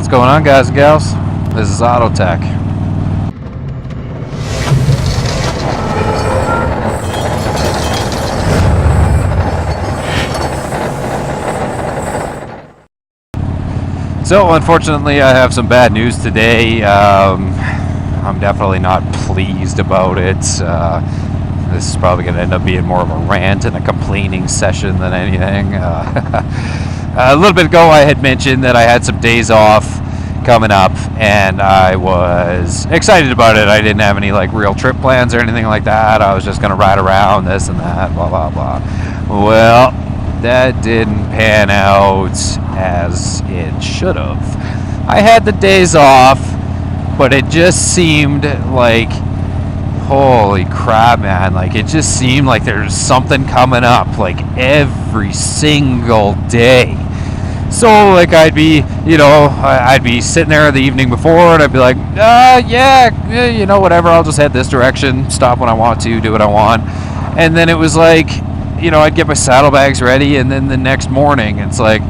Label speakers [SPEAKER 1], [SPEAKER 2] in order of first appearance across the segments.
[SPEAKER 1] What's going on, guys and gals? This is Auto Tech. So unfortunately I have some bad news today. I'm definitely not pleased about it. This is probably going to end up being more of a rant and a complaining session than anything. A little bit ago I had mentioned that I had some days off coming up and I was excited about it. I didn't have any like real trip plans or anything like that. I was just going to ride around, this and that, blah blah blah. Well, that didn't pan out as it should have. I had the days off, but it just seemed like, holy crap, man, like it just seemed like there's something coming up like every single day. So like I'd be, I'd be sitting there the evening before and I'd be like, yeah, whatever, I'll just head this direction, stop when I want to, do what I want. And then it was like, I'd get my saddlebags ready, and then the next morning it's like,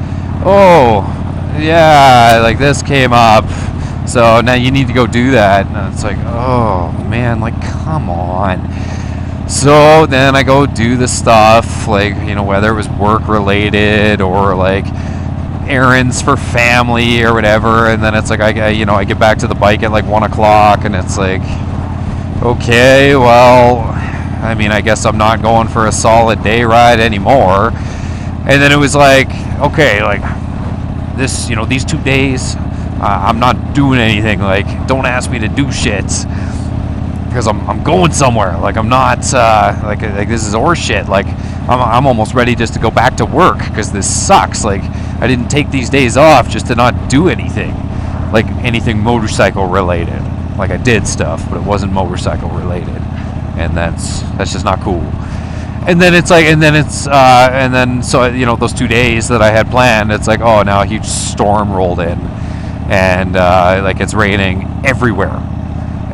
[SPEAKER 1] oh, yeah, like this came up, so now you need to go do that. And it's like, oh, man, like, come on. So then I go do the stuff, like, whether it was work-related or, like, errands for family or whatever, and then it's like, I get back to the bike at, like, 1 o'clock, and it's like, okay, well, I mean, I guess I'm not going for a solid day ride anymore. And then it was like, okay, like this, these 2 days, I'm not doing anything. Like, don't ask me to do shit because I'm going somewhere. Like, I'm not like this is horse shit. Like, I'm almost ready just to go back to work because this sucks. Like, I didn't take these days off just to not do anything, like anything motorcycle related. Like, I did stuff, but it wasn't motorcycle related. And that's just not cool. And then it's like, so those 2 days that I had planned, it's like, oh, now a huge storm rolled in, and like it's raining everywhere,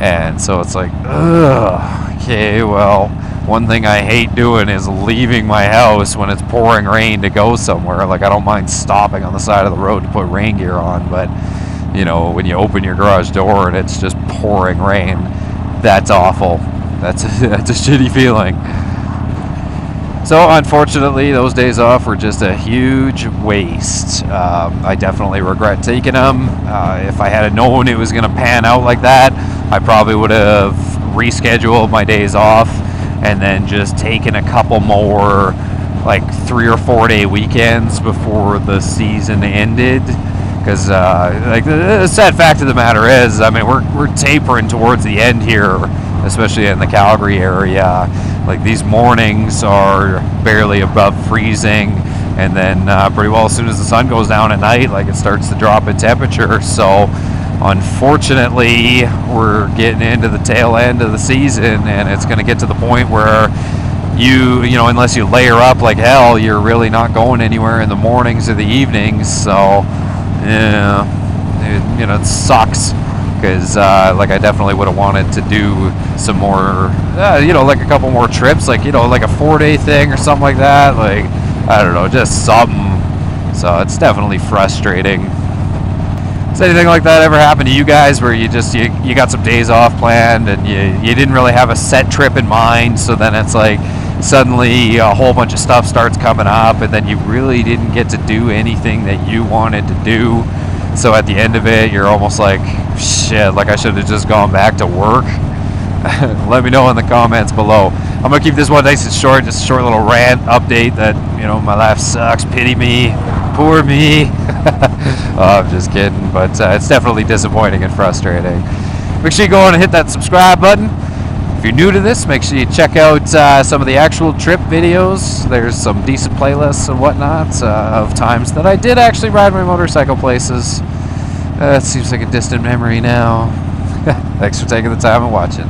[SPEAKER 1] and so it's like, ugh, okay, well, one thing I hate doing is leaving my house when it's pouring rain to go somewhere. Like, I don't mind stopping on the side of the road to put rain gear on, but when you open your garage door and it's just pouring rain, that's awful. That's a shitty feeling. So unfortunately, those days off were just a huge waste. I definitely regret taking them. If I had known it was going to pan out like that, I probably would have rescheduled my days off and then just taken a couple more, like 3 or 4 day weekends before the season ended. Because like the sad fact of the matter is, I mean, we're tapering towards the end here, especially in the Calgary area. Like, these mornings are barely above freezing, and then pretty well as soon as the sun goes down at night, like, it starts to drop in temperature. So unfortunately, we're getting into the tail end of the season, and it's going to get to the point where unless you layer up like hell, you're really not going anywhere in the mornings or the evenings. So yeah, it sucks. Because like, I definitely would have wanted to do some more, like a couple more trips, like, like a 4-day thing or something like that. Like, I don't know, just something. So it's definitely frustrating. Has anything like that ever happened to you guys, where you got some days off planned and you didn't really have a set trip in mind, so then it's like suddenly a whole bunch of stuff starts coming up, and then you really didn't get to do anything that you wanted to do? So at the end of it, you're almost like, shit, like I should have just gone back to work. Let me know in the comments below. I'm going to keep this one nice and short, just a short little rant update that, my life sucks, pity me, poor me. Oh, I'm just kidding, but it's definitely disappointing and frustrating. Make sure you go on and hit that subscribe button. If you're new to this, make sure you check out some of the actual trip videos. There's some decent playlists and whatnot of times that I did actually ride my motorcycle places. It seems like a distant memory now. Thanks for taking the time and watching.